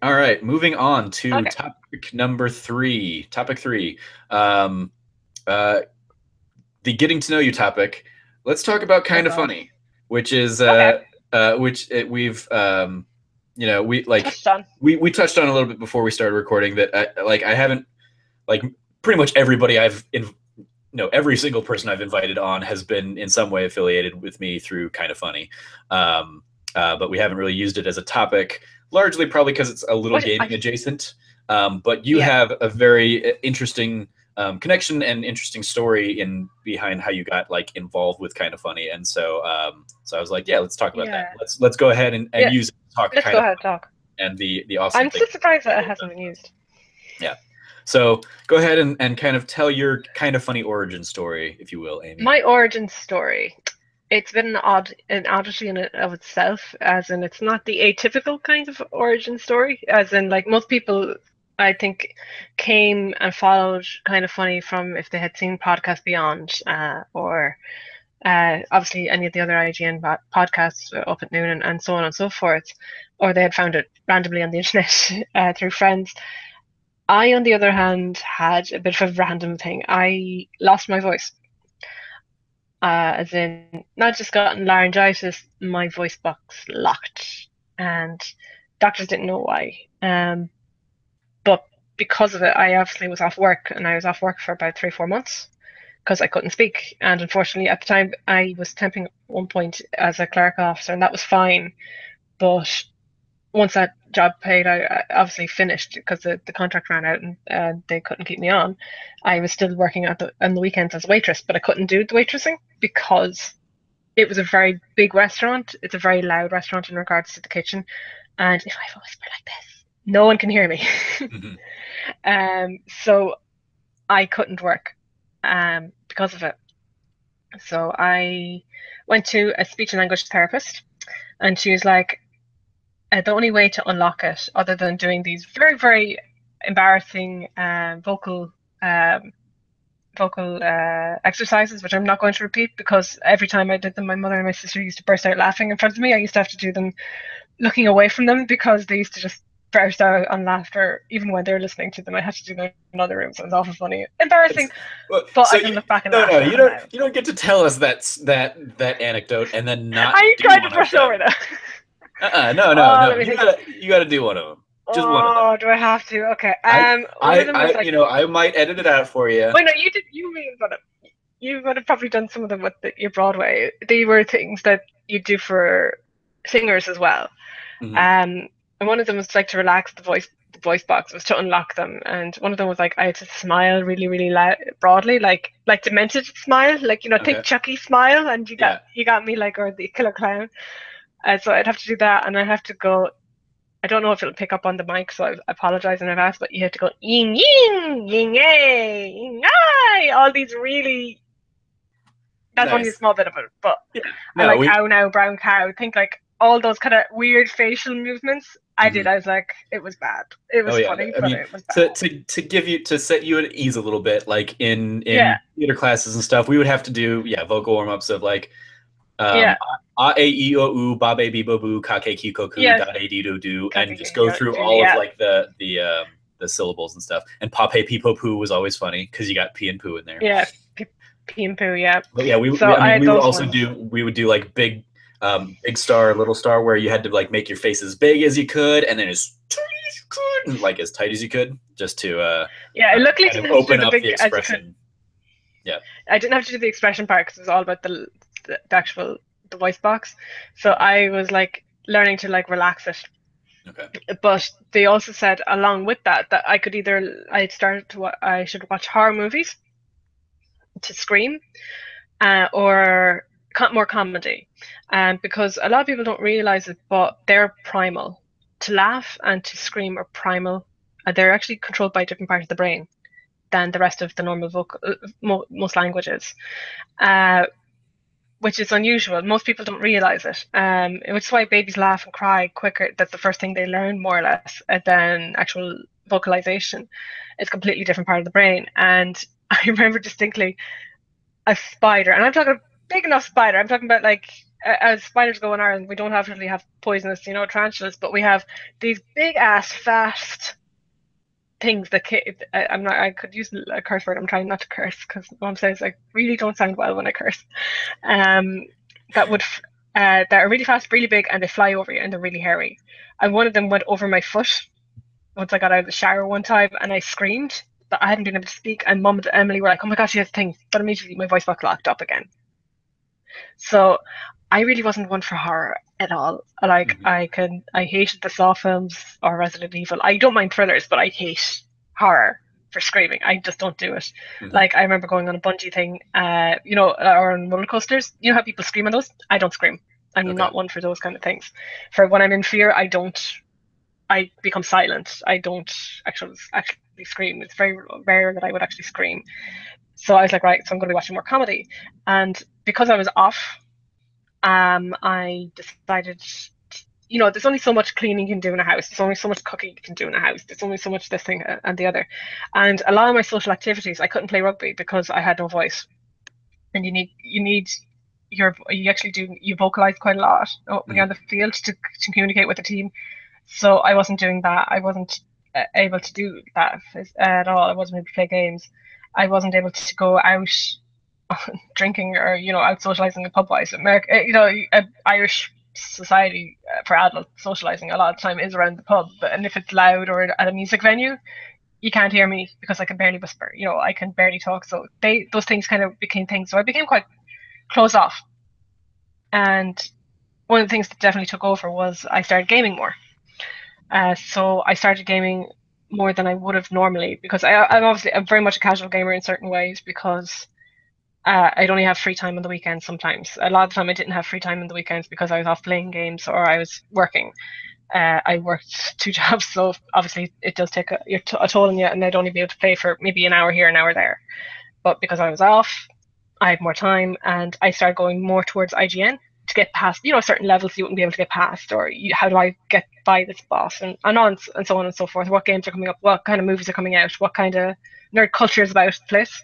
All right, moving on to Okay. topic number three. Topic three, um, uh, the getting to know you topic. Let's talk about Oh kind of God. funny, which is Okay. we've we Touched on. we touched on a little bit before we started recording that I haven't like pretty much everybody every single person I've invited on has been in some way affiliated with me through kind of funny. But we haven't really used it as a topic, largely probably because it's a little What I gaming adjacent. But you Yeah. have a very interesting connection and interesting story in behind how you got like involved with kind of funny, and so I was like, yeah, let's talk about that. Yeah. Let's go ahead and Yeah. use it to talk Let's kind go of ahead and talk. and the awesome I'm thing. still surprised that it hasn't been used. Yeah. So go ahead and kind of tell your kind of funny origin story, if you will, Amy. My origin story. It's been an oddity in and of itself, as in it's not the atypical kind of origin story, as in like most people, I think, came and followed kind of funny from if they had seen Podcast Beyond, or obviously any of the other IGN podcasts up at noon and so on and so forth, or they had found it randomly on the internet through friends. I, on the other hand, had a bit of a random thing. I lost my voice, as in not just gotten laryngitis, my voice box locked, and doctors didn't know why. But because of it, I obviously was off work, and I was off work for about 3, 4 months because I couldn't speak. And unfortunately, at the time, I was temping at one point as a clerical officer, and that was fine. But once that job paid, I obviously finished because the contract ran out and they couldn't keep me on. I was still working on the weekends as a waitress, but I couldn't do the waitressing because it was a very big restaurant. It's a very loud restaurant in regards to the kitchen. And if I whisper like this, no one can hear me. Mhm. So I couldn't work because of it. So I went to a speech and language therapist, and she was like, the only way to unlock it, other than doing these very, very embarrassing um, vocal exercises, which I'm not going to repeat because every time I did them, my mother and my sister used to burst out laughing in front of me. I used to have to do them looking away from them because they used to just burst out on laughter even when they were listening to them. I had to do them in other rooms. It was awful funny, embarrassing, Well, but so I can look back and no, laugh no, at it now. you don't get to tell us that anecdote and then not I do tried to one of brush over them. that. No, no, Oh, no. let me think. You gotta do one of them. Just one of them. Oh, do I have to? Okay. One of them was like, I might edit it out for you. wait, no, you did. You would have probably done some of them with your Broadway. They were things that you do for singers as well. Mhm. Um, and one of them was like to relax the voice box was to unlock them, and one of them was like I had to smile really, really loud, broadly, like demented smile, like think Okay. Chucky smile, and Yeah. you got me like or the killer clown. So I'd have to do that, and I have to go. I don't know if it'll pick up on the mic, so I apologize in advance. But you have to go ying ying ying yay ying yay, all these really. That's only a Nice. small bit of it, but Yeah. I No, like we. ow now brown cow. Think like all those kind of weird facial movements. I Mhm. did. I was like, it was bad. It Oh was yeah. funny, I but mean, it was bad. to give you to set you at ease a little bit, like Yeah, in theater classes and stuff, we would have to do vocal warm ups of like yeah, a e o u ba be bo boo ka ke ki koku yes. da de di do do, and just go through all of Yeah, like the syllables and stuff. And pa pe pi po poo was always funny because you got p and poo in there. yeah. Pee and poo. Yeah. But yeah, So I I mean had we would those also ones. do like big star, little star, where you had to like make your face as big as you could and then as tight as you could and like as tight as you could just to Yeah, I luckily kind of didn't have to do open the up the big as you could. expression. Yeah. I didn't have to do the expression part because it was all about the actual the voice box. So I was like learning to like relax it. Okay. But they also said along with that I could either I started to I should watch horror movies to scream, or more comedy, because a lot of people don't realize it, but they're primal. To laugh and to scream are primal. They're actually controlled by a different part of the brain than the rest of the normal vocal most languages. Uh, which is unusual. Most people don't realize it. Which is why babies laugh and cry quicker. That's the first thing they learn, more or less, than actual vocalization. It's a completely different part of the brain. And I remember distinctly a spider, and I'm talking a big enough spider. I'm talking about like as spiders go in Ireland, we don't actually have poisonous, tarantulas, but we have these big ass fast things that I'm not. I could use a curse word. I'm trying not to curse because mom says I really don't sound well when I curse. Um, that would that are really fast, really big, and they fly over you, and they're really hairy. And one of them went over my foot once I got out of the shower one time, and I screamed, but I hadn't been able to speak. And mom and Emily were like, "Oh my gosh, she has a thing!" But immediately my voice box locked up again. So I really wasn't one for horror at all. Like Hmm. I hated the Saw films or Resident Evil. I don't mind thrillers, but I hate horror for screaming. I just don't do it. Hmm. Like I remember going on a bungee thing, or on roller coasters. You know how people scream on those? I don't scream. I'm Okay. not one for those kind of things. For when I'm in fear, I don't. I become silent. I don't actually scream. It's very rare that I would actually scream. So I was like, right, so I'm going to be watching more comedy. And because I was off, I decided, there's only so much cleaning you can do in a house. There's only so much cooking you can do in a house. There's only so much this thing and the other. And a lot of my social activities, I couldn't play rugby because I had no voice. And you actually you vocalize quite a lot when you're on Hmm. the field to communicate with the team. So I wasn't doing that. I wasn't able to do that at all. I wasn't able to play games. I wasn't able to go out drinking or out socializing in pub wise. America, Irish society for adult socializing a lot of the time is around the pub, and if it's loud or at a music venue, you can't hear me because I can barely whisper. I can barely talk. So those things kind of became things. So I became quite closed off. And one of the things that definitely took over was I started gaming more. So I started gaming more than I would have normally because I'm very much a casual gamer in certain ways because I'd only have free time on the weekends sometimes. A lot of the time I didn't have free time on the weekends because I was off playing games or I was working. I worked two jobs, so obviously it does take a toll on you, and I'd only be able to play for maybe an hour here, an hour there. But because I was off, I had more time, and I started going more towards IGN to get past, certain levels you wouldn't be able to get past, or how do I get by this boss, and so on and so forth. What games are coming up? What kind of movies are coming out? What kind of nerd culture is about the place?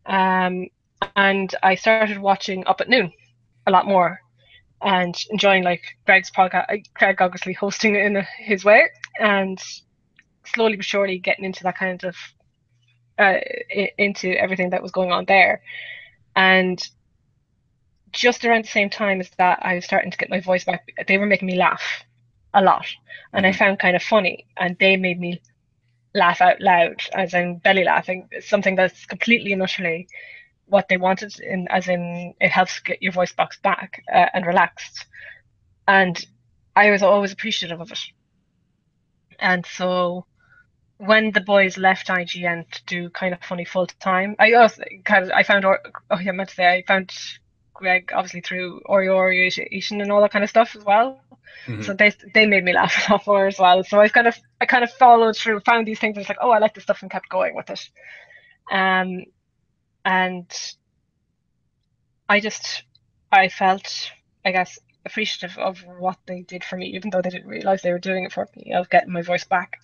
Um, and I started watching Up at Noon a lot more and enjoying like Greg's podcast, Greg obviously hosting it in his way, and slowly but surely getting into that kind of uh, into everything that was going on there. And just around the same time as that, I was starting to get my voice back. They were making me laugh a lot, and I Hmm. found kind of funny, and they made me laugh out loud, as in belly laughing, something that's completely and utterly what they wanted, as in it helps get your voice box back and relaxed. And I was always appreciative of it. And so when the boys left IGN to do kind of funny full time, I found oh yeah, I meant to say I found Greg obviously through Orientation and all that kind of stuff as well. Hmm. So they made me laugh a lot more as well. So I kind of followed through, found these things. I was like, oh, I like this stuff, and kept going with it. Um, and I just I felt, I guess, appreciative of what they did for me, even though they didn't realize they were doing it for me, of getting my voice back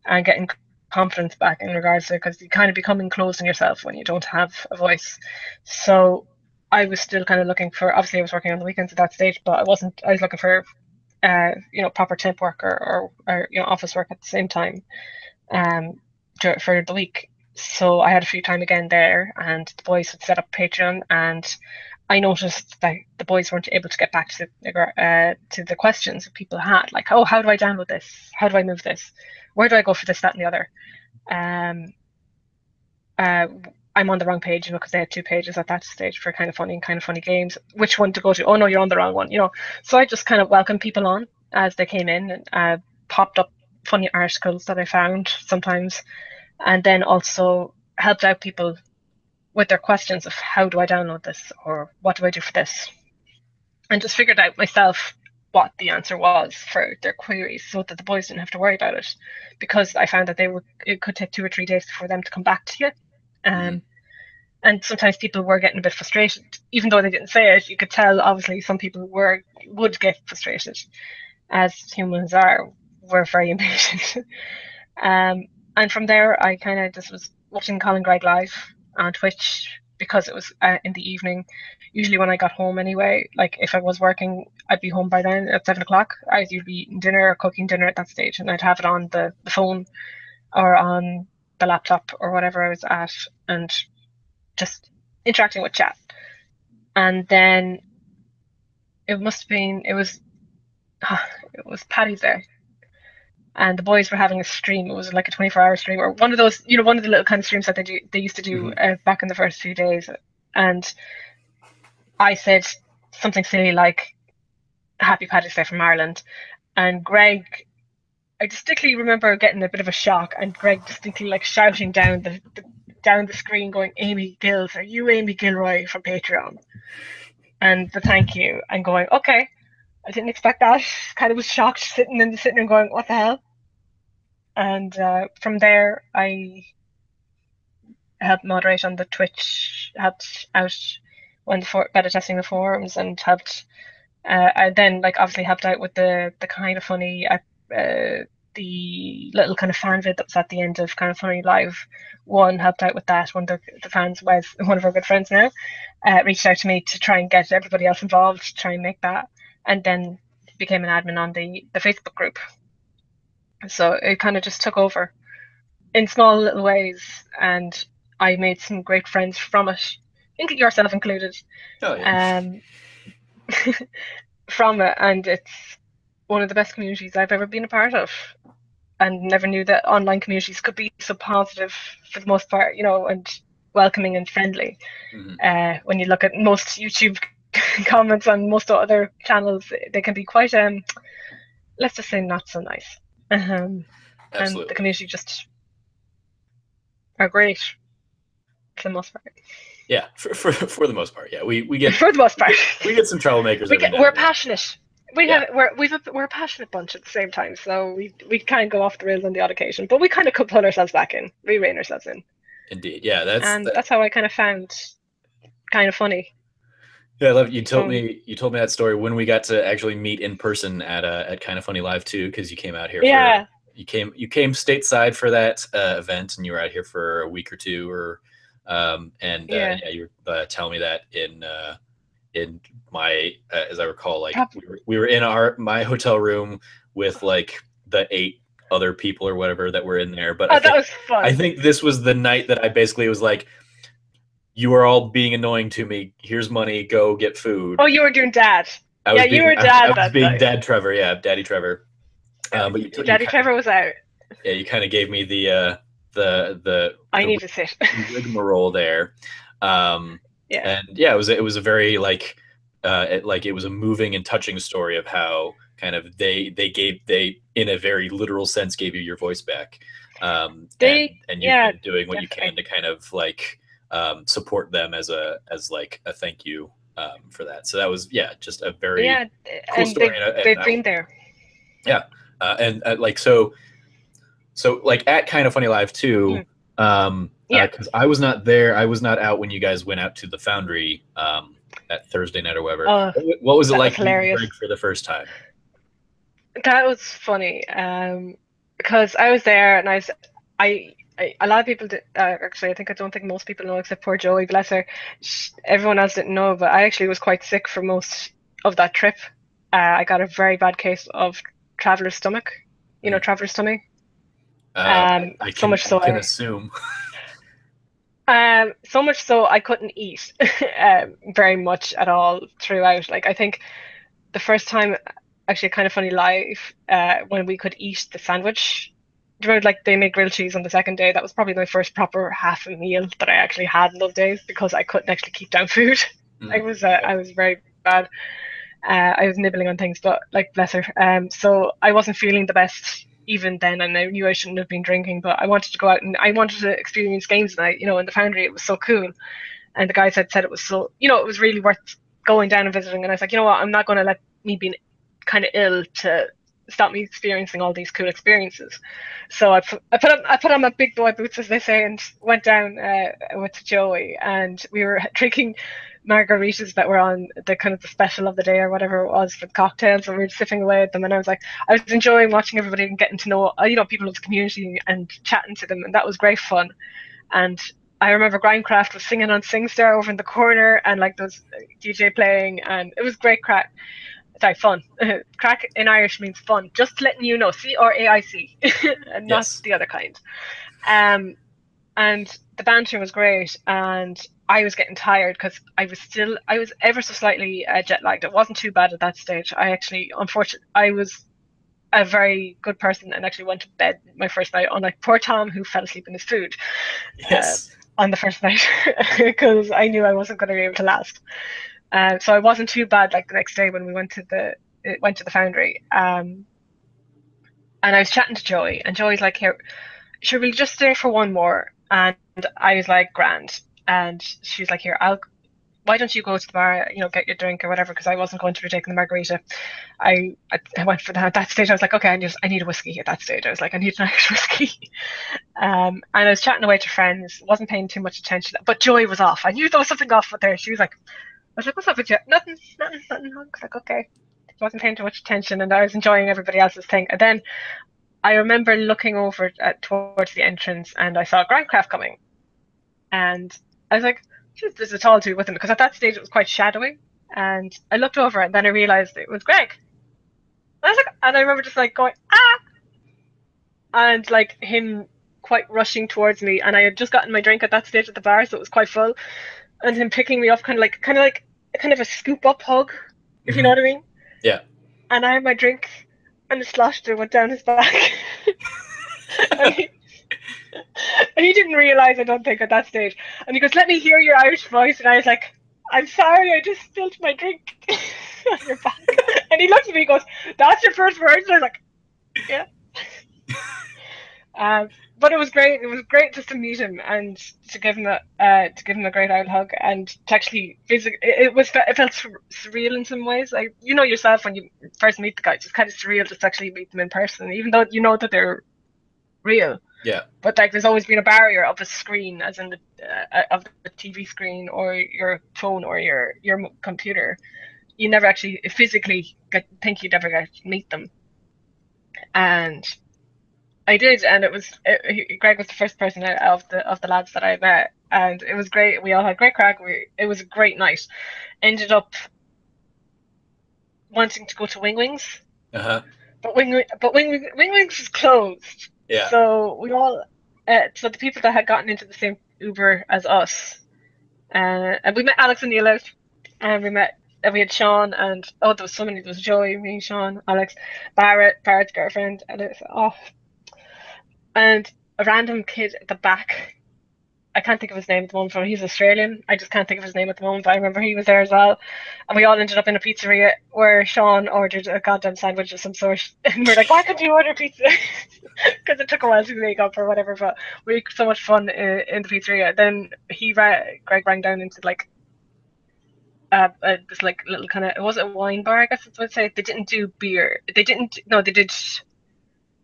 and getting confidence back in regards to it, because you kind of become enclosed in yourself when you don't have a voice. So I was still kind of looking for, obviously I was working on the weekends at that stage, but I was looking for, proper temp work or office work at the same time, um, for the week. So I had a free time again there, and the boys had set up Patreon, and I noticed that the boys weren't able to get back to the questions that people had, like, oh, how do I download this? How do I move this? Where do I go for this, that, and the other? Um, uh, I'm on the wrong page, because they had two pages at that stage for kind of funny and kind of funny games. Which one to go to? Oh no, you're on the wrong one. So I just kind of welcomed people on as they came in, and popped up funny articles that I found sometimes, and then also helped out people with their questions of how do I download this or what do I do for this, and just figured out myself what the answer was for their queries so that the boys didn't have to worry about it, because I found that it could take 2 or 3 days for them to come back to you. Hmm. Um, and sometimes people were getting a bit frustrated, even though they didn't say it. You could tell, obviously, some people would get frustrated, as humans are. We're very impatient. um, and from there, I kind of just was watching Colin Gregg live on Twitch. because it was in the evening. Usually when I got home anyway, like if I was working, I'd be home by then at 7 o'clock. I'd usually be eating dinner or cooking dinner at that stage, and I'd have it on the phone or on the laptop or whatever I was at, and just interacting with chat. And then it must have been it was Paddy's Day, and the boys were having a stream. It was like a 24-hour stream, or one of those, one of the little kind of streams that they used to do back in the first few days. And I said something silly like "Happy Paddy's Day from Ireland," and Greg. I distinctly remember getting a bit of a shock, and Greg distinctly like shouting down the screen, going, "Amy Gills, are you Amy Gilroy from Patreon?" And the thank you, and going, "Okay." I didn't expect that. Kind of was shocked, sitting in the sitting room going, "What the hell?" And from there, I helped moderate on the Twitch, helped out when the beta testing the forums, and helped. I then like obviously helped out with the kind of funny, the little kind of fan vid that was at the end of Kind of Funny Live. One helped out with that. One of the fans, Wes, one of our good friends now, reached out to me to try and get everybody else involved to try and make that, and then became an admin on the Facebook group. So it kind of just took over in small little ways, and I made some great friends from it, I think yourself included. Oh yeah. From it, and it's one of the best communities I've ever been a part of, and never knew that online communities could be so positive for the most part, and welcoming and friendly. When you look at most YouTube comments on most other channels, they can be quite, let's just say, not so nice. And the community just are great for the most part. Yeah, for the most part, yeah. We get for the most part we get some troublemakers. We're passionate. We're a passionate bunch at the same time, so we kind of go off the rails on the odd occasion, but we kind of pull ourselves back in, we rein ourselves in. Indeed, yeah. That's how I kind of found Kind of Funny. Yeah, I love you told me that story when we got to actually meet in person at Kind of Funny Live too, because you came out here. Yeah. You came stateside for that event, and you were out here for a week or two, or you were telling me that in my as I recall, like we were in my hotel room with like the 8 other people or whatever that were in there. But that was fun. I think this was the night that I basically was like, "You are all being annoying to me. Here's money. Go get food." Oh, you were doing dad. You were dad. I was being Dad Trevor. Yeah, Daddy Trevor. But Daddy Trevor was out. Yeah, you kind of gave me the I need to sit rigmarole there. And yeah, it was a very like it was a moving and touching story of how kind of they in a very literal sense gave you your voice back. And you've been doing what you can to kind of like support them as like a thank you for that. So that was just a very cool story. They've been there. Yeah, and like so like at Kind of Funny Live too. Because I was not there. I was not out when you guys went out to the Foundry at Thursday night or whatever. What was it like for the first time? That was funny because I was there, and a lot of people did, actually, I don't think most people know except poor Joey, bless her. Everyone else didn't know, but I actually was quite sick for most of that trip. I got a very bad case of traveler's stomach. You know, traveler's tummy. I can assume. So much so I couldn't eat very much at all throughout. Like, I think the first time, actually, Kind of Funny Live, when we could eat the sandwich. Do you remember, like, they made grilled cheese on the second day? That was probably my first proper half a meal that I actually had in those days, because I couldn't actually keep down food. I was very bad. I was nibbling on things, but like, bless her. So I wasn't feeling the best even then, and I knew I shouldn't have been drinking, but I wanted to go out and I wanted to experience games night, in the Foundry. It was so cool, and the guys had said it was so, it was really worth going down and visiting. And I was like, you know what, I'm not going to let me being kind of ill to stop me experiencing all these cool experiences. So I put on my big boy boots, as they say, and went down with Joey, and we were drinking margaritas that were on the kind of the special of the day or whatever it was for the cocktails, and we were sipping away at them. And I was enjoying watching everybody and getting to know people of the community and chatting to them, and that was great fun. And I remember Grindcraft was singing on SingStar over in the corner, and like those DJ playing, and it was great crack. Sorry, fun. Crack in Irish means fun. Just letting you know, CRAIC, and not Yes. the other kind. Um, and the banter was great, and I was getting tired because I was ever so slightly jet lagged. It wasn't too bad at that stage. I actually, unfortunately, I was a very good person and actually went to bed my first night, unlike poor Tom who fell asleep in his food uh, Yes. on the first night because I knew I wasn't going to be able to last. So I wasn't too bad like the next day when we went to the foundry. And I was chatting to Joey, and Joey's like, "Here, should we just stay for one more?" And I was like, "Grand." And she's like, "Here, I'll. Why don't you go to the bar, get your drink or whatever?" Because I wasn't going to be taking the margarita. I went for that. At that stage, I was like, "Okay, I need a whiskey." At that stage, I was like, "I need an Irish whiskey." And I was chatting away to friends, wasn't paying too much attention. But Joy was off. I knew there was something off with her. She was like, I was like, "What's up with you?" "Nothing, nothing, nothing." I was like, "Okay." Wasn't paying too much attention, and I was enjoying everybody else's thing. And then I remember looking over towards the entrance, and I saw Grindcraft coming, and I was like, "There's a tall dude with him," because at that stage it was quite shadowy. And I looked over, and then I realized it was Greg. And I was like, and I remember just like going ah, and like him quite rushing towards me, and I had just gotten my drink at that stage at the bar, so it was quite full, and him picking me up, kind of a scoop up hug, if you know Hmm. what I mean. Yeah. And I had my drink, and the slosher went down his back. and, he, and he didn't realize, I don't think, at that stage. And he goes, "Let me hear your Irish voice." And I was like, "I'm sorry, I just spilled my drink on your back." And he looked at me and goes, "That's your first words?" And I was like, "Yeah." But it was great. It was great just to meet him and to give him a great old hug, and to actually physically it felt surreal in some ways. Like, yourself when you first meet the guy, it's just kind of surreal just to actually meet them in person, even though you know that they're real. Yeah. But like, there's always been a barrier of a screen, as in of the TV screen or your phone or your computer. You never actually physically think you'd ever get to meet them, and I did, and Greg was the first person of the lads that I met, and it was great. We all had great crack. It was a great night. Ended up wanting to go to Wing Wings, Uh-huh. but Wing Wings is closed. Yeah. So so the people that had gotten into the same Uber as us, and we met Alex and Neil out, and we had Sean, and there was so many. There was Joey, me, Sean, Alex, Barrett's girlfriend, and and a random kid at the back. I can't think of his name at the moment. He's Australian. I just can't think of his name at the moment. But I remember he was there as well, and we all ended up in a pizzeria where Sean ordered a goddamn sandwich of some sort, and we're like, "Why couldn't you order pizza?" Because it took a while to make up or whatever. But we had so much fun in the pizzeria. Then Greg rang down into like this like little kind of, it was a wine bar, I guess that's what I'd say. They didn't do beer. They didn't. No, they did.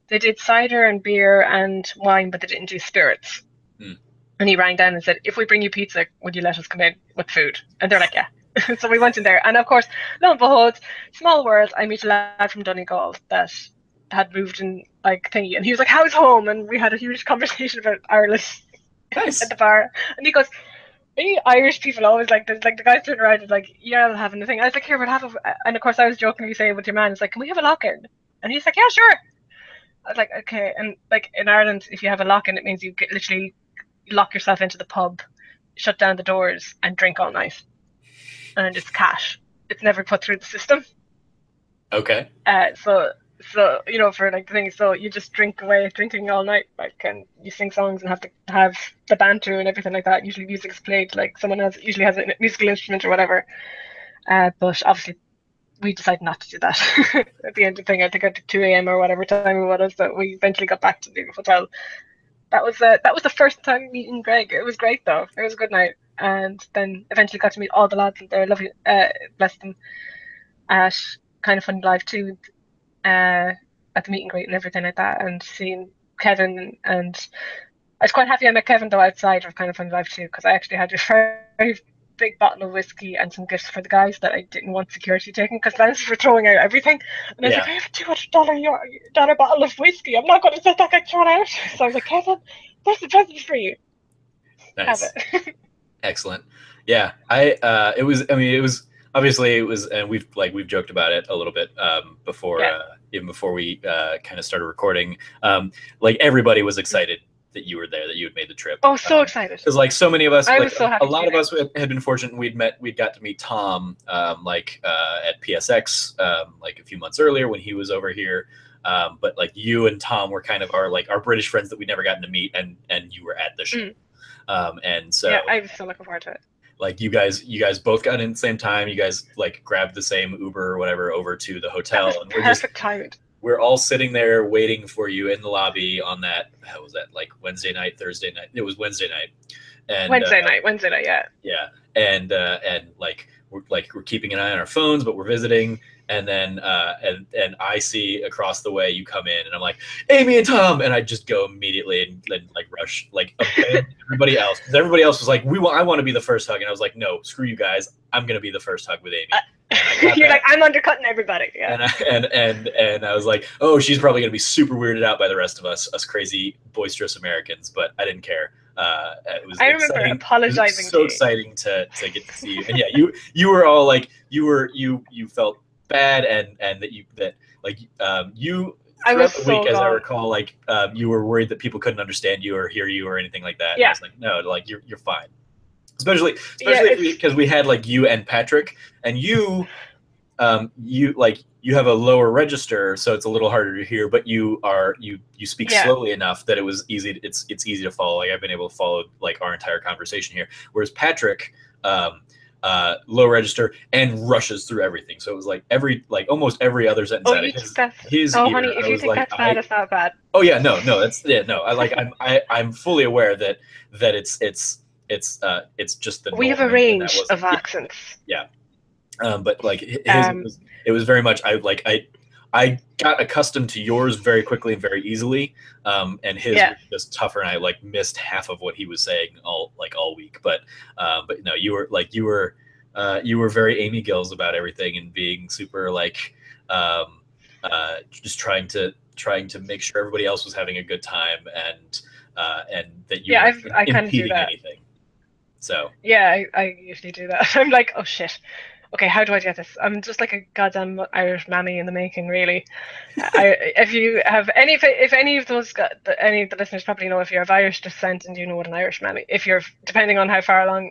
They did cider and beer and wine, but they didn't do spirits. Hmm. And he rang down and said, "If we bring you pizza, would you let us come in with food?" And they're like, "Yeah." So we went in there. And of course, lo and behold, small world, I meet a lad from Donegal that had moved in like thingy. And he was like, "How's home?" And we had a huge conversation about Ireland at Nice. the bar. And he goes, Irish people always like this. Like the guys turn around and like, "Yeah, I'll have anything." I was like, "Here, we'll have a." And of course, I was jokingly saying with your man, it's like, "Can we have a lock in?" And he's like, "Yeah, sure." I was like, "Okay." And like in Ireland, if you have a lock in, it means you get literally lock yourself into the pub, shut down the doors, and drink all night. And it's cash. It's never put through the system. Okay. So for like the thing, so you just drink away, drinking all night, like, and you sing songs and have to have the banter and everything like that. Usually, music's played, like usually has a musical instrument or whatever. But obviously, we decided not to do that at the end of the thing. I think at 2 a.m. or whatever time it was, that we eventually got back to the hotel. That was the first time meeting Greg. It was great though. It was a good night, and then eventually got to meet all the lads, and they're lovely. Bless them, at Kind of Funny Live too, at the meet and greet and everything like that, and seeing Kevin. And I was quite happy I met Kevin though outside of Kind of Funny Live too, because I actually had a very big bottle of whiskey and some gifts for the guys that I didn't want security taken, because Lance were throwing out everything, and I was like, Yeah. "I have a $200 bottle of whiskey. I'm not going to let that get thrown out." So I was like, "Kevin, there's the present for you." Have Nice. it. Excellent. Yeah, I it was. I mean, it was obviously it was, and we've joked about it a little bit before, Yeah. even before we kind of started recording. Like everybody was Mm. excited that you were there, that you had made the trip. Oh, so excited. Because like so many of us, I like was so a happy to lot be of there. us had been fortunate. We'd got to meet Tom, at PSX, like a few months earlier when he was over here. But like you and Tom were kind of our British friends that we never gotten to meet, and you were at the show. Mm. And Yeah, so I was so looking forward to it. like you guys both got in at the same time. You guys like grabbed the same Uber or whatever over to the That hotel, was and perfect timing. we're all sitting there waiting for you in the lobby on that. How was that, like Wednesday night, Thursday night? It was Wednesday night, and Wednesday night, yeah. yeah, and like we're keeping an eye on our phones, but we're visiting. And then and I see across the way you come in, and I'm like, Amy and Tom, and I just go immediately and then like rush, like abandon everybody else, because everybody else was like, I want to be the first hug, and I was like, no, screw you guys, I'm gonna be the first hug with Amy. And I got You're that, like, I'm undercutting everybody. Yeah. and I was like, oh, she's probably gonna be super weirded out by the rest of us crazy boisterous Americans, but I didn't care. It was I remember exciting. It was apologizing so to you. exciting to get to see you. And yeah, you were all like, you felt bad, and that like you I was throughout the so week, as I gone. recall, like you were worried that people couldn't understand you or hear you or anything like that. And I Yeah. was like, no, like you're fine. Especially Yeah, especially it's because we had like you and Patrick, and you have a lower register, so it's a little harder to hear, but you speak yeah. slowly enough that it was easy. It's easy to follow. Like I've been able to follow like our entire conversation here, whereas Patrick, low register and rushes through everything. So it was like almost every other sentence Oh, out of you think that's his oh ear, honey, if I you was think like, that's bad, it's not bad. oh yeah, no, that's yeah, no. I'm fully aware that it's just the We have norm, a and that range wasn't, of accents. yeah. But like his, Um it was very much I got accustomed to yours very quickly and very easily, and his yeah. was just tougher, and I like missed half of what he was saying all week. But no, you were very Amy Gills about everything and being super like just trying to make sure everybody else was having a good time, and that you Yeah, weren't I kind of do impeding that. anything. So Yeah, I usually do that. I'm like, oh shit. Okay, how do I get this? I'm just like a goddamn Irish mammy in the making, really. If you have any, if any of those, any of the listeners probably know if you're of Irish descent and you know what an Irish mammy. If you're, depending on how far along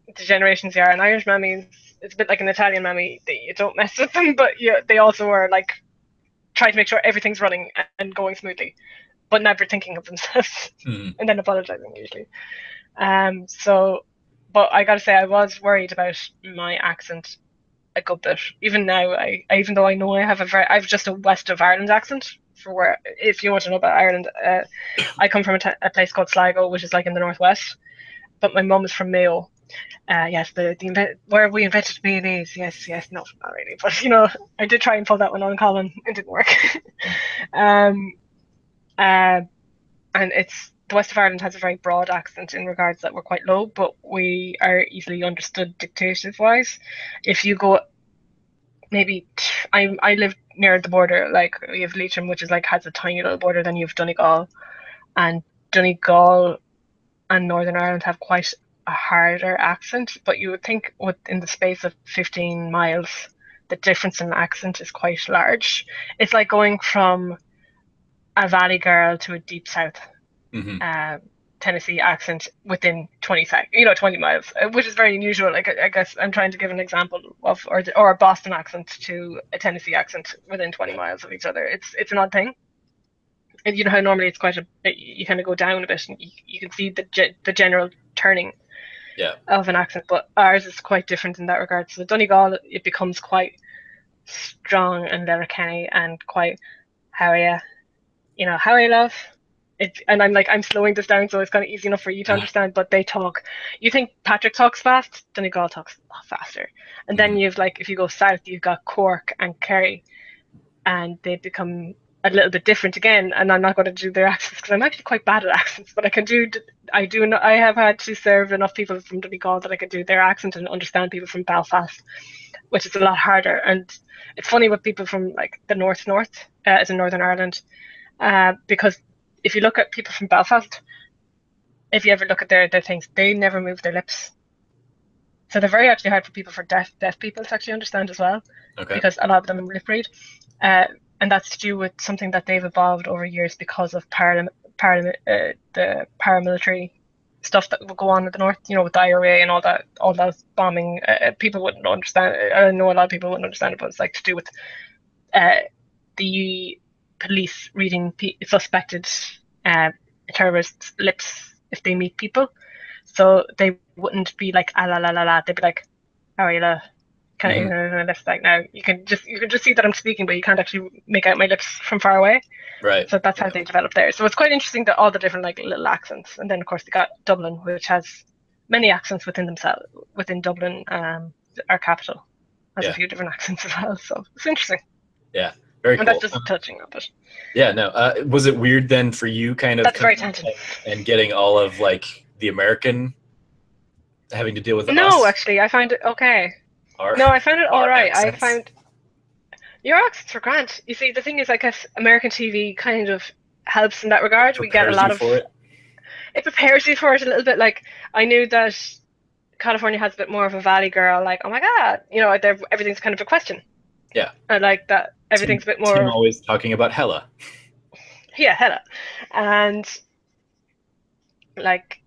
the generations you are, an Irish mammy is, it's a bit like an Italian mammy. You don't mess with them, but they also are like try to make sure everything's running and going smoothly, but never thinking of themselves mm, and then apologizing usually. So, but I gotta say, I was worried about my accent a good bit. Even now, even though I know I have just a West of Ireland accent for where, if you want to know about Ireland, I come from a place called Sligo, which is like in the northwest. But my mum is from Mayo. Yes, where we invented mayonnaise. Yes, yes, no, not really, but I did try and pull that one on Colin. It didn't work. um, uh, and it's the West of Ireland has a very broad accent in regards that we're quite low, but we are easily understood dictative wise. If you go maybe I live near the border, like we have Leitrim, which is like has a tiny little border, then you have Donegal, and Donegal and Northern Ireland have quite a harder accent, but you would think within the space of 15 miles, the difference in accent is quite large. It's like going from a valley girl to a deep south mm-hmm. uh, Tennessee accent within 20 20 miles, which is very unusual. Like I guess I'm trying to give an example of, or a Boston accent to a Tennessee accent within 20 miles of each other. It's an odd thing. And you know how normally it's quite you kind of go down a bit, and you can see the general turning Yeah. of an accent, but ours is quite different in that regard. So Donegal, it becomes quite strong and Letterkenny and quite how are you, how are you, love? And I'm slowing this down so it's kind of easy enough for you to understand, but they talk, you think Patrick talks fast, Donegal talks a lot faster. And then Mm-hmm. you've like, if you go south, you've got Cork and Kerry, and they become a little bit different again. And I'm not going to do their accents because I'm actually quite bad at accents, but I have had to serve enough people from Donegal that I can do their accent and understand people from Belfast, which is a lot harder. And it's funny with people from like the north, as in Northern Ireland, because if you look at people from Belfast, if you ever look at their things, they never move their lips. So they're very actually hard for people, for deaf people to actually understand as well, Okay. because a lot of them lip read. Uh, and that's to do with something that they've evolved over years because of the paramilitary stuff that would go on in the north, you know, with the IRA and all that bombing. People wouldn't understand. I know a lot of people wouldn't understand it, but it's like to do with uh, the police reading suspected uh, terrorists' lips if they meet people. So they wouldn't be like ah la la la la. They'd be like, how are you, la? Kind of lips like now. You can just see that I'm speaking, but you can't actually make out my lips from far away. Right. So that's how they developed there. So it's quite interesting that all the different like little accents, and then of course they got Dublin, which has many accents within themselves. Within Dublin, our capital, has a few different accents as well. So it's interesting. Yeah. Very And cool. that's just touching of it. Yeah. No. Was it weird then for you, kind of That's very coming tempting. and getting all of like the American having to deal with No, us? actually, I find it okay. Our No, I found it all our right. I accents. found your accents were grand. You see, the thing is, I guess American TV kind of helps in that regard. We get a Prepares lot you of for it. it prepares you for it a little bit. Like I knew that California has a bit more of a valley girl. Like, oh my God, you know, everything's kind of a question. Yeah. I like that Tim, everything's a bit Tim more, always talking about hella. yeah, hella. And like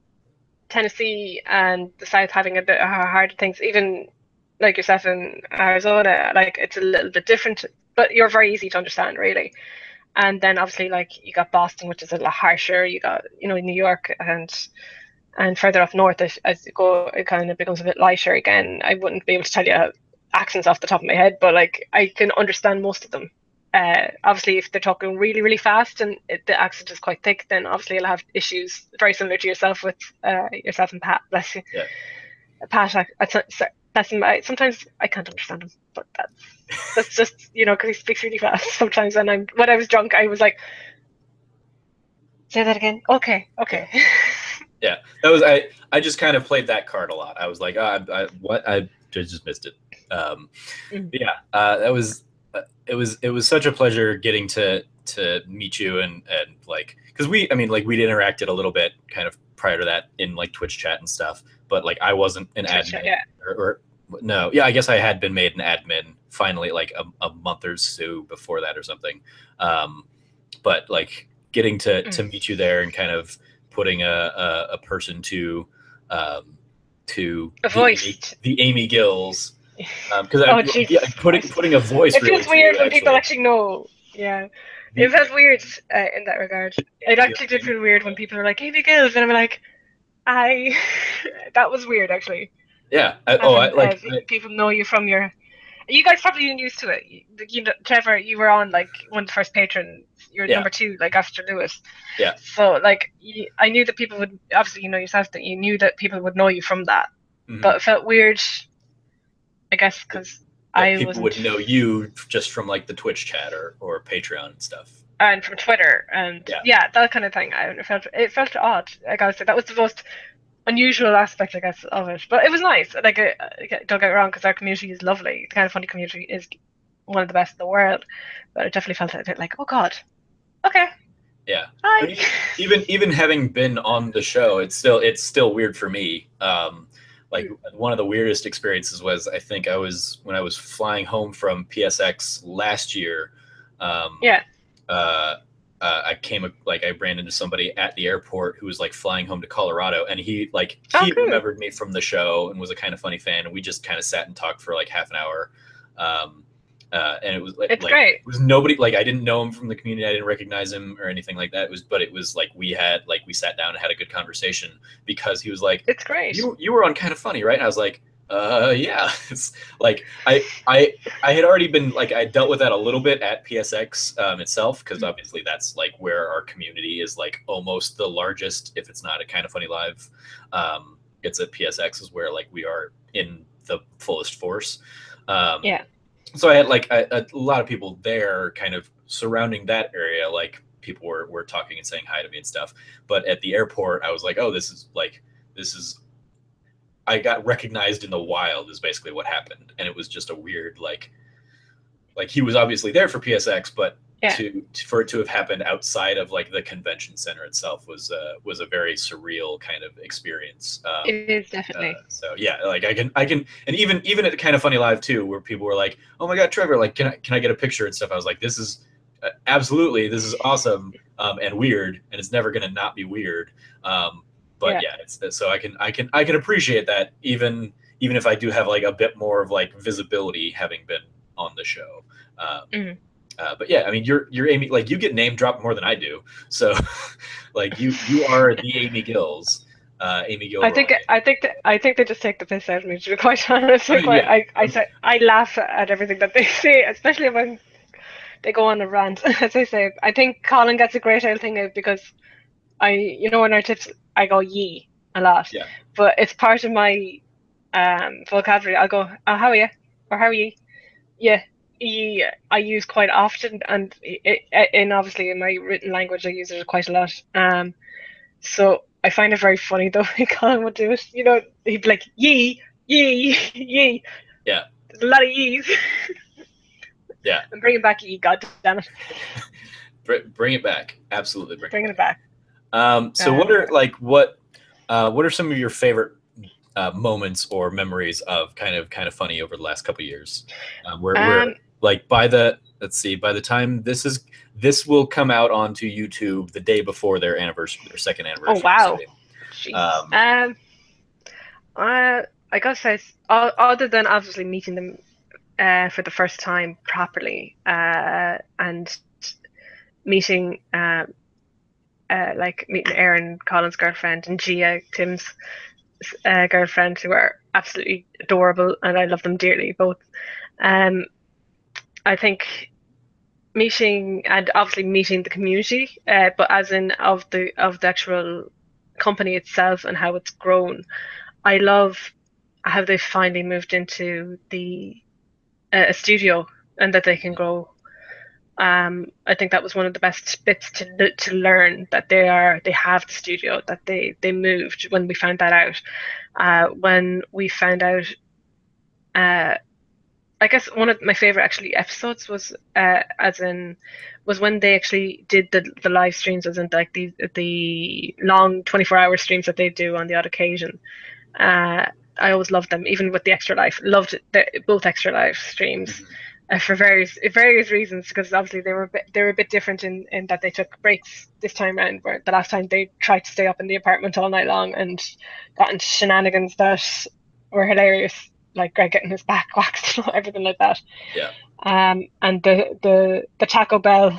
Tennessee and the South having a bit harder things, even like yourself in Arizona, like it's a little bit different, but you're very easy to understand, really. And then obviously, like you got Boston, which is a lot harsher. You got, you know, New York and further up north, as you go, it kind of becomes a bit lighter again. I wouldn't be able to tell you accents off the top of my head, but like I can understand most of them. Obviously, if they're talking really, really fast and the accent is quite thick, then obviously you'll have issues very similar to yourself with yourself and Pat. Bless you, Yeah. Pat. Bless him. Sometimes I can't understand him, but that's just, you know, because he speaks really fast sometimes. And when I was drunk, I was like, say that again. Okay, okay. Yeah. Yeah, that was I just kind of played that card a lot. I was like, what? I just missed it. Yeah, that was it was such a pleasure getting to meet you and like because I mean like we'd interacted a little bit kind of prior to that in like Twitch chat and stuff, but like I wasn't an Twitch, admin yeah. or no, yeah, I guess I had been made an admin finally like a month or so before that or something. But like getting to meet you there and kind of putting a person to A voice. the Amy Gills because Oh, yeah, Jesus Christ. putting a voice It really feels to you weird when people actually actually know. Yeah. It the, felt weird in that regard. It the actually did feel weird when people were like, Amy Gills, and I'm like, I. That was weird, actually. yeah Having people know you from your. You guys probably been used to it. You know, Trevor, you were on like one of the first patrons. You're yeah number two, like after Lewis. yeah So like, I knew that people would obviously, you know yourself, that you knew that people would know you from that. mm-hmm. But it felt weird, I guess, because that I people wasn't. would know you just from like the Twitch chat or Patreon and stuff. And from Twitter and yeah, that kind of thing. It felt odd. I gotta say that was the most unusual aspect, I guess, of it. But it was nice. Like, don't get me wrong, because our community is lovely. The kind of funny community is one of the best in the world. But it definitely felt a bit like, oh God, okay, Yeah, hi. I mean, even having been on the show, it's still weird for me. Like one of the weirdest experiences was I think when I was flying home from PSX last year. Yeah. I ran into somebody at the airport who was like flying home to Colorado, and he Oh, cool. remembered me from the show and was a kind of funny fan, and we just kind of sat and talked for like half an hour. And it was It's like great. it was nobody, like I didn't know him from the community, I didn't recognize him or anything like that. It was like we sat down and had a good conversation because he was like, It's great. You were on Kind of Funny, right? And I was like, yeah. It's like I had already been like I dealt with that a little bit at PSX itself, because obviously that's like where our community is like almost the largest, if it's not a Kind of Funny live. It's at PSX is where like we are in the fullest force. Yeah. So I had like a lot of people there kind of surrounding that area, like people were talking and saying hi to me and stuff. But at the airport I was like, oh, this is I got recognized in the wild is basically what happened. And it was just a weird, like he was obviously there for PSX, but Yeah, for it to have happened outside of like the convention center itself was a very surreal kind of experience. it is definitely. So yeah, like and even at Kind of Funny Live too, where people were like, "Oh my God, Trevor, like, can I get a picture and stuff?" I was like, "This is absolutely, this is awesome and weird, and it's never gonna not be weird." But Yeah. yeah, it's so I can appreciate that even if I do have like a bit more of like visibility having been on the show. Um, Mhm. but yeah, I mean, you're Amy. Like you get name dropped more than I do. So, like you are the Amy Gills, Amy Gilroy. I think they just take the piss out of me, to be quite honest. I mean, yeah, I laugh at everything that they say, especially when they go on a rant. As I say, I think Colin gets a great out thing out because in our tips I go ye a lot, yeah, but it's part of my vocabulary. I'll go, oh, how are you? Or how are you? Yeah, ye I use quite often, and in obviously in my written language I use it quite a lot. So I find it very funny though when Colin would do it. He'd be like, ye, ye, ye. yeah, There's a lot of ye's. yeah. I'm bringing back ye, god damn it. Bring it back. Absolutely bring it Bringing it back. back. So what are some of your favorite moments or memories of kind of funny over the last couple of years? Where Um, like by the let's see, by the time this will come out onto YouTube the day before their anniversary, their second oh anniversary. So wow. Jesus. um, I gotta say, other than obviously meeting them for the first time properly, and meeting like meeting Erin, Colin's girlfriend, and Gia, Tim's girlfriend, who are absolutely adorable, and I love them dearly both. Um, I think meeting and obviously meeting the community, but as in of the actual company itself and how it's grown. I love how they finally moved into the a studio and that they can grow. I think that was one of the best bits to learn that they have the studio, that they moved when we found that out. When we found out, uh, I guess one of my favorite actually episodes was was when they actually did the live streams, as in like the long 24-hour streams that they do on the odd occasion. Uh, I always loved them, even with the Extra Life. Loved both Extra Life streams mhm. for various reasons, because obviously they were a bit different in that they took breaks this time around, where the last time they tried to stay up in the apartment all night long and got into shenanigans that were hilarious, like Greg getting his back waxed and everything like that. Yeah, And the Taco Bell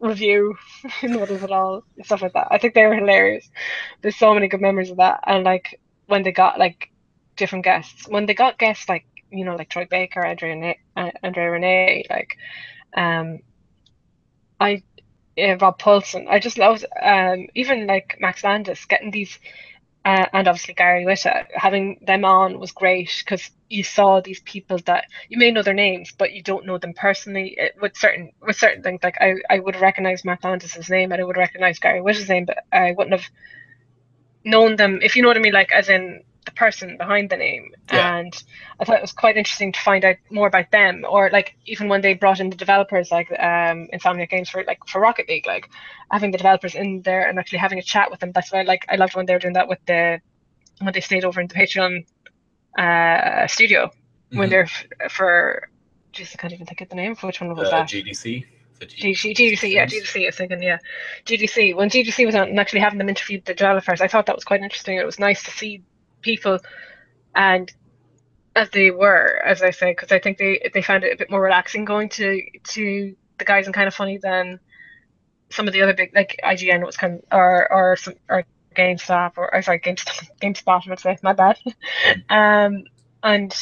review in the middle of it all and stuff like that. I think they were hilarious. There's so many good memories of that. And like when they got like different guests, when they got guests like like Troy Baker, Andrea Renee, like um I Rob Paulson. I just loved even like Max Landis getting these and obviously Gary Whitta, having them on was great because you saw these people that you may know their names, but you don't know them personally. With certain things, like I would have recognized Mark Landis's name and I would recognize Gary Whitta's name, but I wouldn't have known them, if you know what I mean, like as in the person behind the name. yeah, And I thought it was quite interesting to find out more about them, or like even when they brought in the developers, like Insomniac Games for Rocket League, like having the developers in there and actually having a chat with them. That's why I loved when they were doing that with when they stayed over in the Patreon studio when hmm. they're for. Jeez, I can't even think of the name. For which one was that? GDC, the GDC, yeah, games. GDC. I was thinking, yeah, GDC. When GDC was on and actually having them interview the developers, I thought that was quite interesting. It was nice to see people and as they were, as I say, because I think they found it a bit more relaxing going to the guys and Kind of Funny than some of the other big, like IGN was kind of or some or GameStop or sorry GameSpot I would say, my bad. Mhm. And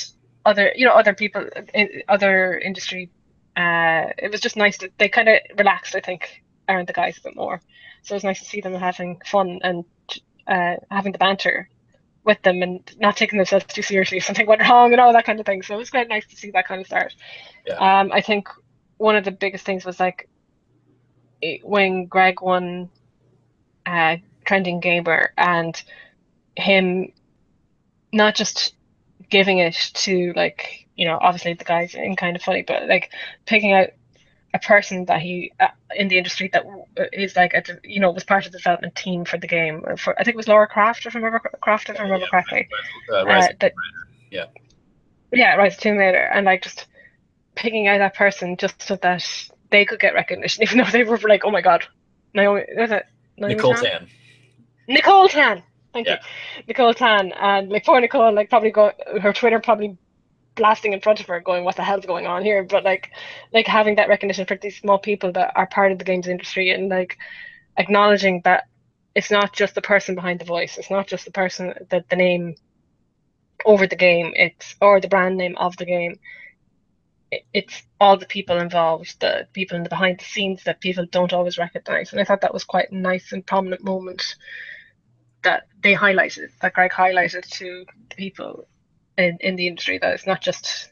other people in other industry. It was just nice that they kind of relaxed, I think, around the guys a bit more. So it was nice to see them having fun and having the banter with them and not taking themselves too seriously if something went wrong and all that kind of thing. So it was quite nice to see that kind of start. Yeah, I think one of the biggest things was like when Greg won uh, Trending Gamer and him not just giving it to like obviously the guys in Kind of Funny, but like picking out a person that he in the industry that is like was part of the development team for the game, or for I think it was Laura Croft, if I remember correctly. Rise of That yeah, Yeah, Rise of Tomb Raider, and like just picking out that person just so that they could get recognition, even though they were like, oh my God, Naomi, was it Naomi Nicole Tan? Tan. Nicole Tan. Thank Yeah, you, Nicole Tan, and like poor Nicole, like probably her Twitter probably blasting in front of her, going, "What the hell's going on here?" But like having that recognition for these small people that are part of the games industry, and like acknowledging that it's not just the person behind the voice, it's not just the person that the name over the game, it's or the brand name of the game. It's all the people involved, the people in the behind the scenes that people don't always recognize. And I thought that was quite a nice and prominent moment that Greg highlighted to the people in the industry, that it's not just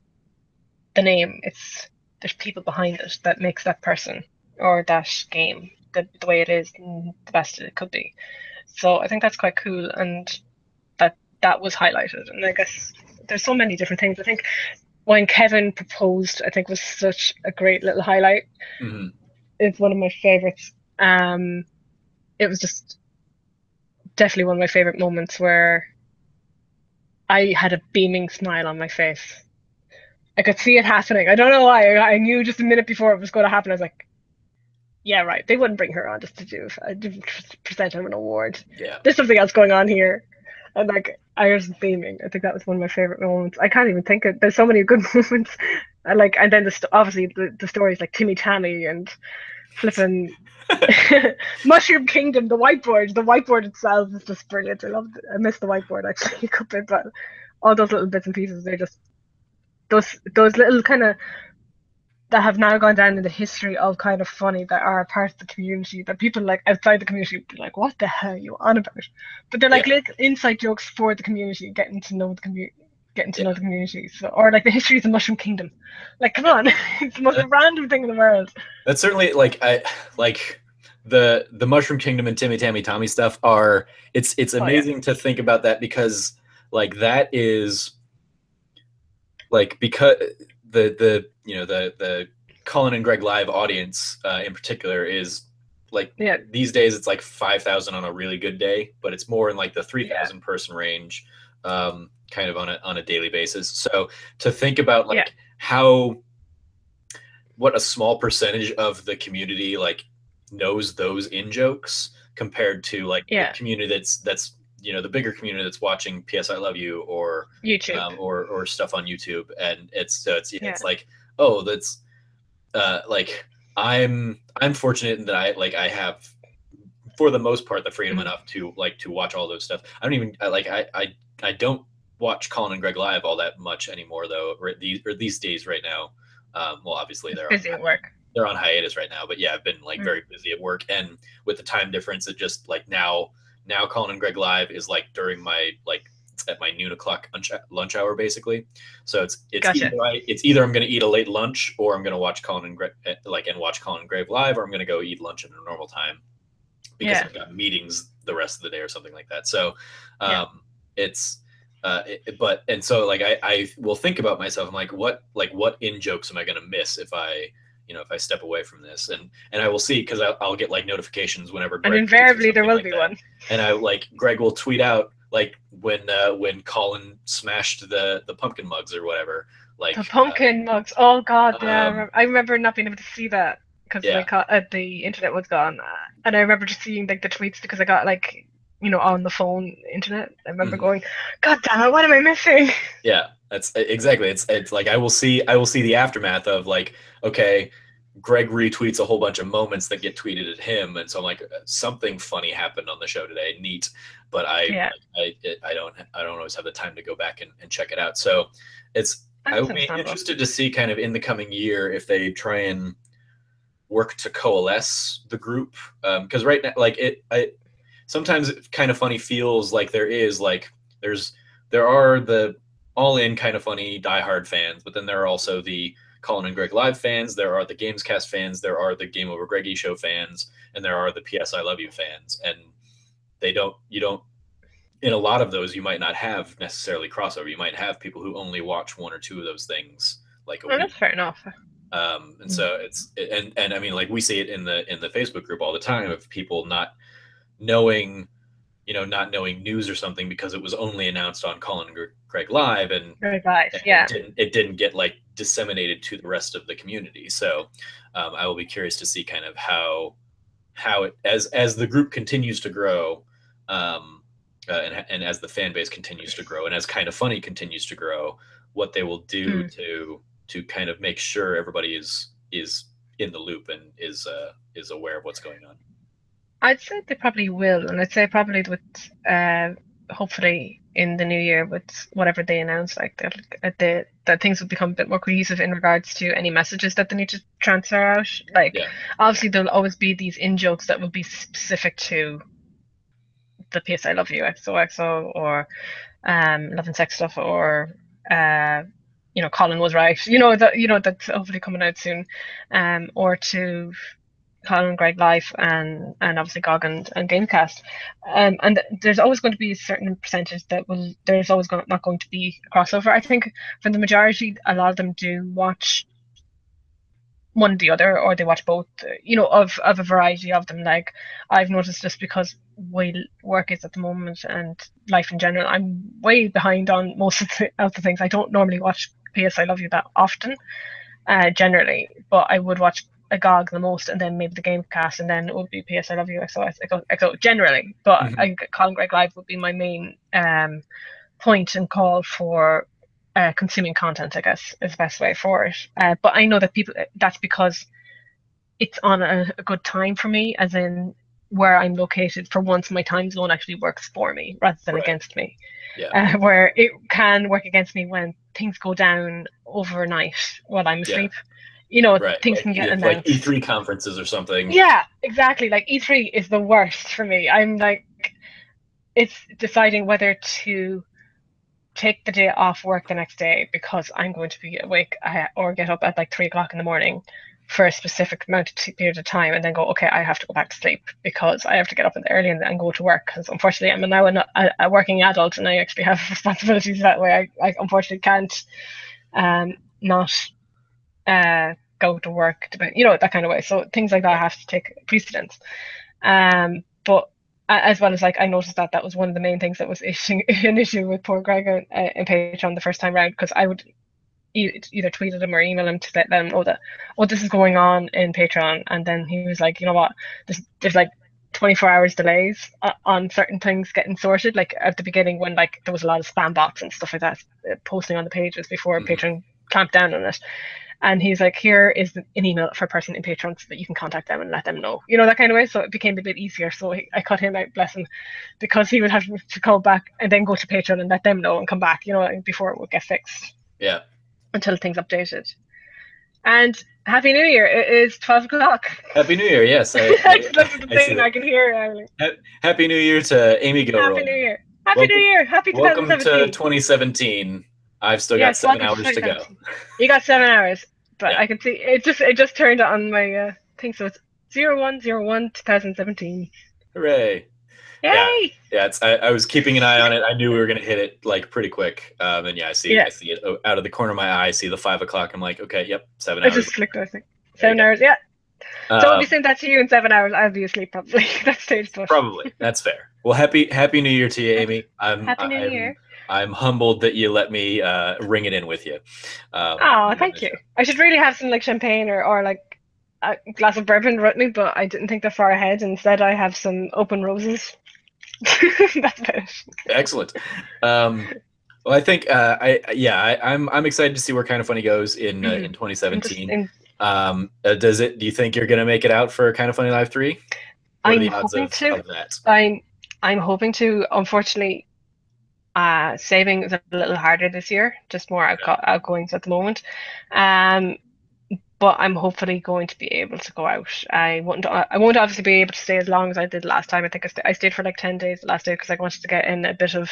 the name, it's there's people behind it that makes that person or that game the way it is and the best it could be. So I think that's quite cool, and that was highlighted. And I guess there's so many different things. I think when Kevin proposed, I think was such a great little highlight. mm-hmm. It's one of my favorites. It was just definitely one of my favorite moments where I had a beaming smile on my face. I could see it happening. I don't know why. I knew just a minute before it was going to happen. I was like, yeah, right. They wouldn't bring her on just to present him an award. Yeah. There's something else going on here. And like I was beaming. I think that was one of my favorite moments. I can't even think of. There's so many good moments. And then obviously the stories like Timmy Tammy and flipping Mushroom Kingdom, the whiteboard. The whiteboard itself is just brilliant. I love it. I miss the whiteboard actually a bit, but all those little bits and pieces, they're just those little kind of that have now gone down in the history of kind of funny, that are a part of the community, that people like outside the community would be like, what the hell are you on about? But they're like Yeah. little inside jokes for the community, getting to Yeah. know the community. So, or like the history of the Mushroom Kingdom. Like, come Yeah. on, it's the most random thing in the world. That's certainly like I like the Mushroom Kingdom and Timmy Tammy Tommy stuff are it's Oh yeah, amazing to think about that, because like that is like because the Colin and Greg live audience in particular is like yeah, these days it's like 5,000 on a really good day, but it's more in like the yeah, 3,000 person range, kind of on a daily basis. So to think about yeah, like how what a small percentage of the community like knows those in jokes compared to like the yeah. community that's the bigger community that's watching PS I Love You YouTube. or stuff on YouTube, and Yeah. it's like, oh, that's like I'm fortunate in that I have for the most part the freedom Mm. enough to watch all those stuff. I don't even I don't watch Colin and Greg live all that much anymore though, these days right now. Well, obviously It's busy at work. they're on hiatus right now, but yeah, I've been like Mm. very busy at work, and with the time difference, it just like now Colin and Greg live is like during my like at my noon o'clock lunch hour basically. So Gotcha. it's either I'm going to eat a late lunch or I'm going to watch Colin and Greg and watch Colin and Greg live, or I'm going to go eat lunch at a normal time because Yeah, I've got meetings the rest of the day or something like that. So yeah. it's but and so like I will think about myself. I'm like what in jokes am I going to miss if I if I step away from this, and I will see, because I'll get like notifications whenever And Greg tweets or invariably there something will like be that, one. and I like Greg will tweet out like when Colin smashed the pumpkin mugs or whatever, The like pumpkin mugs. Oh God, yeah. um I remember not being able to see that because yeah, the internet was gone, and I remember just seeing like the tweets because I got like on the phone internet. I remember mhm. going, God damn it, what am I missing? Yeah, that's exactly. It's like I will see the aftermath of like, okay, Greg retweets a whole bunch of moments that get tweeted at him, and so I'm like, something funny happened on the show today, neat. But Yeah, I don't always have the time to go back and check it out. So I that's would be understandable. interested to see kind of in the coming year if they try and work to coalesce the group, because right now like I sometimes it kind of funny feels like there's there are the all in kind of funny diehard fans, but then there are also the Colin and Greg live fans, there are the Gamescast fans, there are the Game Over Greggy show fans, and there are the PS I Love You fans, and they don't you don't in a lot of those you might not have necessarily crossover. You might have people who only watch one or two of those things like a Well, that's week. fair enough. And so and I mean, like we see it in the Facebook group all the time of people not knowing, not knowing news or something because it was only announced on Colin and Greg Live, and Very nice. it Yeah. didn't get like disseminated to the rest of the community. So I will be curious to see kind of how it, as the group continues to grow, and as the fan base continues to grow, and as Kind of Funny continues to grow, what they will do to kind of make sure everybody is in the loop and is aware of what's going on. I'd say they probably will, and I'd say probably with hopefully in the new year with whatever they announce, like that things will become a bit more cohesive in regards to any messages that they need to transfer out. Like obviously there'll always be these in jokes that will be specific to the PS I Love You XOXO or Love and Sex Stuff or Colin was right. That's hopefully coming out soon. Or to Colin, Greg Life, and obviously GOG and Gamecast. And there's always going to be a certain percentage there's always not going to be a crossover. I think for the majority, a lot of them do watch one or the other, or they watch both, of a variety of them. Like I've noticed, just because way work is at the moment and life in general, I'm way behind on most of the things. I don't normally watch PS I Love You that often, generally, but I would watch a GOG the most, and then maybe the Gamecast, and then it would be PS I Love You XO generally. But I think Colin Greg Live would be my main point and call for consuming content, I guess, is the best way for it. But I know that that's because it's on a good time for me, as in where I'm located. For once, my time zone actually works for me rather than against me. Yeah. Where it can work against me when things go down overnight while I'm asleep. Things can get announced. Like E3 conferences or something. Yeah, exactly. Like E3 is the worst for me. I'm like, it's deciding whether to take the day off work the next day because I'm going to be awake or get up at like 3 o'clock in the morning for a specific period of time, and then go, okay, I have to go back to sleep because I have to get up early and go to work, because unfortunately I'm now a working adult and I actually have responsibilities that way. I unfortunately can't not go to work, that kind of way. So things like that have to take precedence. But as well as, like, I noticed that was one of the main things that was an issue with poor Greg in Patreon the first time round, because I would either tweet at him or email him to let them know that, this is going on in Patreon, and then he was like, you know what, there's like 24 hours delays on certain things getting sorted. Like at the beginning, when like there was a lot of spam bots and stuff like that posting on the pages before Patreon clamped down on it. And he's like, here is an email for a person in Patreon so that you can contact them and let them know, that kind of way. So it became a bit easier. So I cut him out, bless him, because he would have to call back and then go to Patreon and let them know and come back, before it would get fixed. Yeah. Until things updated. And Happy New Year. It is 12 o'clock. Happy New Year, yes. That's the thing I can hear. Happy New Year to Amy Gilroy. Happy New Year. Happy New Year. Happy 2017. Welcome to 2017. I've still got 7 hours to go. You got 7 hours, but I can see it just turned on my thing, so it's 01/01/2017. Hooray! Yay! Yeah. I was keeping an eye on it. I knew we were gonna hit it like pretty quick. And I see it out of the corner of my eye. I see the 5 o'clock. I'm like, okay, yep, 7 hours. I just clicked. I think 7 hours. Yeah. So I'll be saying that to you in 7 hours. I'll be asleep probably. That's stage push. Probably. That's fair. Well, happy New Year to you, Amy. Happy New Year. I'm humbled that you let me ring it in with you. Thank you. I should really have some like champagne or like a glass of bourbon with me, but I didn't think that far ahead. Instead, I have some open roses. That's it. Excellent. Well, I think I'm excited to see where Kind of Funny goes in 2017. Do you think you're going to make it out for Kind of Funny Live 3? What are the odds of that? I'm hoping to. Unfortunately, saving is a little harder this year. Just more outgoings at the moment. But I'm hopefully going to be able to go out. I won't obviously be able to stay as long as I did last time. I think I stayed for like 10 days the last day because I wanted to get in a bit of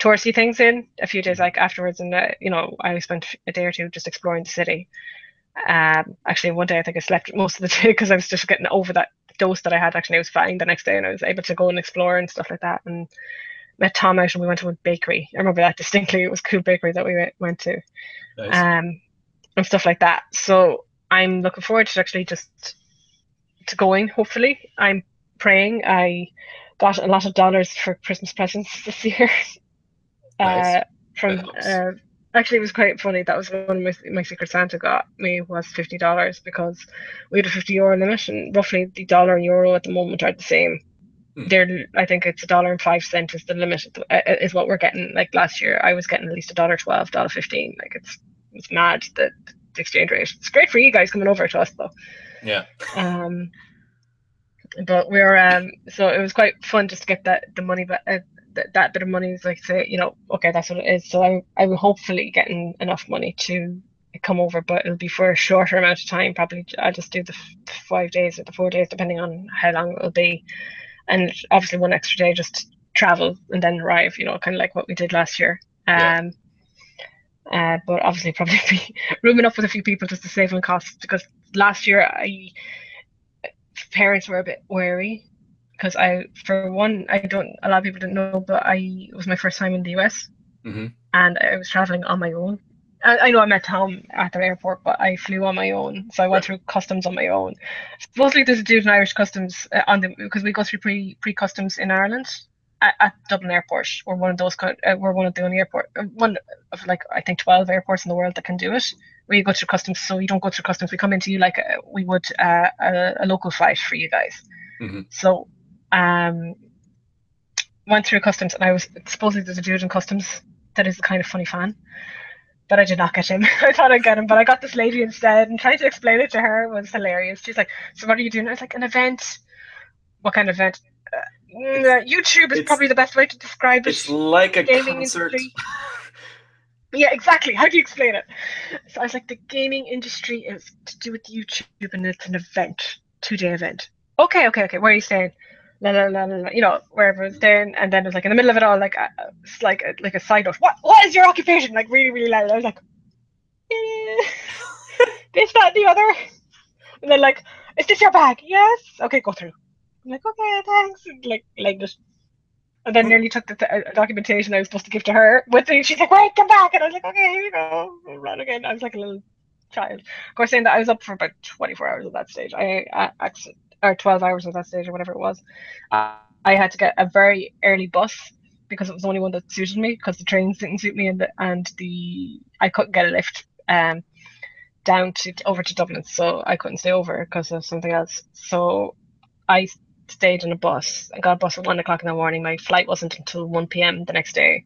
touristy things in a few days like afterwards. And I spent a day or two just exploring the city. Actually, one day I think I slept most of the day because I was just getting over that dose that I had. Actually, I was fine the next day and I was able to go and explore and stuff like that. And met Tom out and we went to a bakery. I remember that distinctly. It was a cool bakery that we went to. Nice. and stuff like that. So I'm looking forward to actually just to going, hopefully. I'm praying. I got a lot of dollars for Christmas presents this year. Nice. Uh, That from helps. Actually, it was quite funny. That was one of my Secret Santa got me was $50 because we had a €50 limit, and roughly the dollar and euro at the moment are the same. Hmm. They're, I think it's $1.05 is the limit, is what we're getting. Like last year, I was getting at least $1.12, $1.15. Like it's mad the exchange rate. It's great for you guys coming over to us though. Yeah. Um, but we're so it was quite fun just to get the money back. That bit of money is like say, okay, that's what it is. So I will hopefully getting enough money to come over, but it'll be for a shorter amount of time. Probably I'll just do the 5 days or the 4 days, depending on how long it'll be, and obviously one extra day just to travel and then arrive. Kind of like what we did last year. Yeah. But obviously probably be rooming up with a few people just to save on costs because last year parents were a bit wary because for one, I don't, a lot of people didn't know, but it was my first time in the US Hmm. and I was traveling on my own. I know I met Tom at the airport, but I flew on my own, so I went Right. through customs on my own. Supposedly, there's a dude in Irish customs because we go through pre customs in Ireland at Dublin Airport. We're one of the only one of like I think 12 airports in the world that can do it. We go through customs, so you don't go through customs. We come into you like we would a local flight for you guys. Hmm. So, um, went through customs, and I was supposedly there's a dude in customs that is a kind of funny fan, but I did not get him. I thought I'd get him, but I got this lady instead, and trying to explain it to her was hilarious. She's like, "So what are you doing?" I was like, "An event." What kind of event? It's YouTube is it's probably the best way to describe it. it's like a Gaming concert. industry. Yeah, exactly. How do you explain it? So I was like, the gaming industry is to do with YouTube, and it's an event, 2 day event. Okay, okay, okay. Where are you staying? La, la, la, la, la, wherever it's staying, and then it's like in the middle of it all, like it's like a side note. What is your occupation? Like really, really loud. I was like, eh, this, that, and the other. And then like, is this your bag? Yes. Okay, go through. I'm like, okay, thanks. And, like just, and then nearly took the documentation I was supposed to give to her with me. She's like, wait, come back. And I was like, okay, here you go. I'll run again. I was like a little child. Of course, saying that I was up for about 24 hours at that stage. Or 12 hours at that stage or whatever it was. I had to get a very early bus because it was the only one that suited me because the trains didn't suit me and I couldn't get a lift down to over to Dublin, so I couldn't stay over because of something else. So I stayed in a bus. I got a bus at 1 o'clock in the morning. My flight wasn't until 1 p.m. the next day,